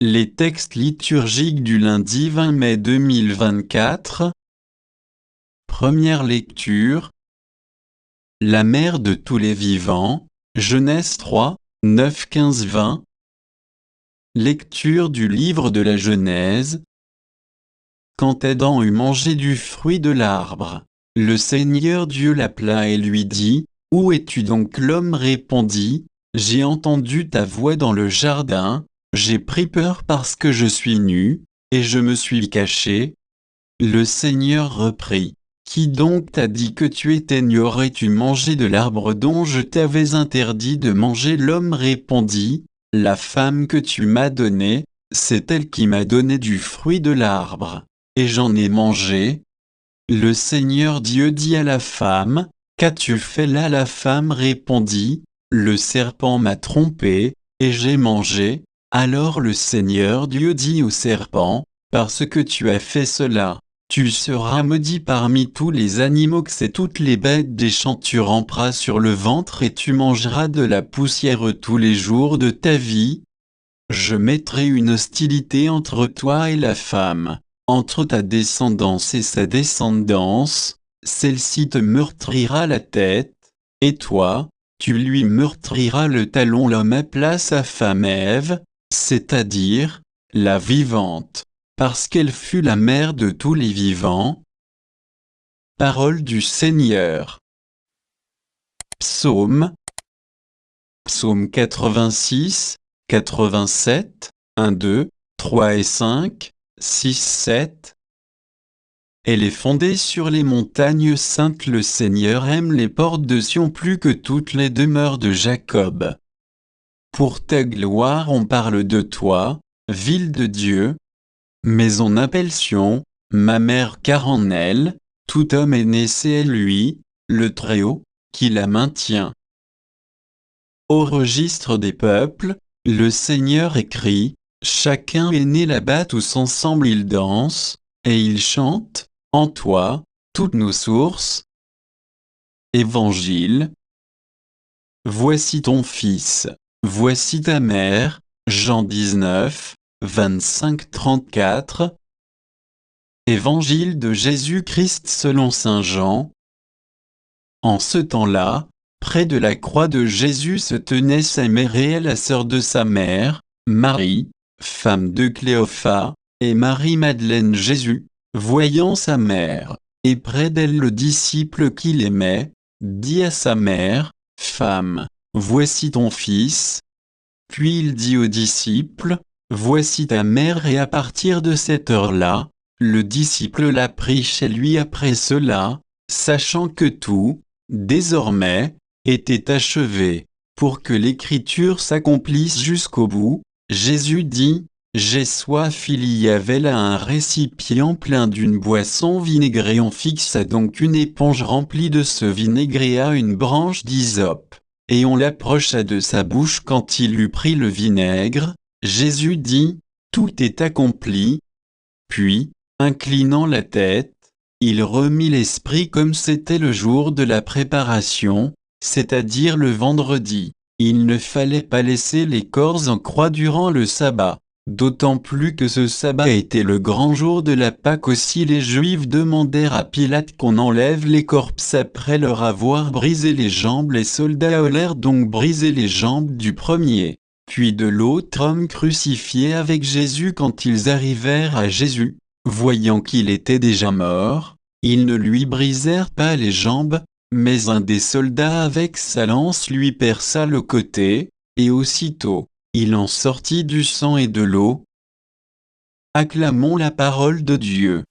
Les textes liturgiques du lundi 20 mai 2024. Première lecture. La mère de tous les vivants, Genèse 3, 9, 15, 20. Lecture du livre de la Genèse. Quand Adam eut mangé du fruit de l'arbre, le Seigneur Dieu l'appela et lui dit, « Où es-tu donc ?» L'homme répondit, « J'ai entendu ta voix dans le jardin, j'ai pris peur parce que je suis nu, et je me suis caché. » Le Seigneur reprit, « Qui donc t'a dit que tu étais nu? Aurais-tu mangé de l'arbre dont je t'avais interdit de manger ?» L'homme répondit, « La femme que tu m'as donnée, c'est elle qui m'a donné du fruit de l'arbre, et j'en ai mangé. » Le Seigneur Dieu dit à la femme, « Qu'as-tu fait là ?» La femme répondit, « Le serpent m'a trompé, et j'ai mangé. » Alors le Seigneur Dieu dit au serpent, « Parce que tu as fait cela, tu seras maudit parmi tous les animaux, que c'est toutes les bêtes des champs. Tu ramperas sur le ventre et tu mangeras de la poussière tous les jours de ta vie. Je mettrai une hostilité entre toi et la femme, entre ta descendance et sa descendance. Celle-ci te meurtrira la tête, et toi, tu lui meurtriras le talon. » L'homme appela sa femme Ève, c'est-à-dire la vivante, parce qu'elle fut la mère de tous les vivants. Parole du Seigneur. Psaume 86, 87, 1, 2, 3 et 5, 6, 7. Elle est fondée sur les montagnes saintes. Le Seigneur aime les portes de Sion plus que toutes les demeures de Jacob. Pour ta gloire on parle de toi, ville de Dieu. Mais on appelle Sion, ma mère, car en elle, tout homme est né. C'est lui, le Très-Haut, qui la maintient. Au registre des peuples, le Seigneur écrit, « Chacun est né là-bas, tous ensemble ils dansent, et ils chantent, en toi, toutes nos sources. » Évangile. Voici ton fils, voici ta mère, Jean 19, 25-34. Évangile de Jésus-Christ selon saint Jean. En ce temps-là, près de la croix de Jésus se tenait sa mère et la sœur de sa mère, Marie, femme de Cléophas, et Marie-Madeleine. Jésus, voyant sa mère, et près d'elle le disciple qu'il aimait, dit à sa mère, « Femme, voici ton fils. » Puis il dit au disciple, « Voici ta mère. » Et à partir de cette heure-là, le disciple l'a pris chez lui. Après cela, sachant que tout, désormais, était achevé, pour que l'écriture s'accomplisse jusqu'au bout, Jésus dit, « J'ai soif. » Il y avait là un récipient plein d'une boisson vinaigrée. On fixa donc une éponge remplie de ce vinaigre à une branche d'hysope, et on l'approcha de sa bouche. Quand il eut pris le vinaigre, Jésus dit, « Tout est accompli. » Puis, inclinant la tête, il remit l'esprit. Comme c'était le jour de la préparation, c'est-à-dire le vendredi, il ne fallait pas laisser les corps en croix durant le sabbat. D'autant plus que ce sabbat était le grand jour de la Pâque. Aussi les Juifs demandèrent à Pilate qu'on enlève les corps après leur avoir brisé les jambes. Les soldats allèrent donc briser les jambes du premier, puis de l'autre homme crucifié avec Jésus. Quand ils arrivèrent à Jésus, voyant qu'il était déjà mort, ils ne lui brisèrent pas les jambes, mais un des soldats avec sa lance lui perça le côté, et aussitôt, il en sortit du sang et de l'eau. Acclamons la parole de Dieu.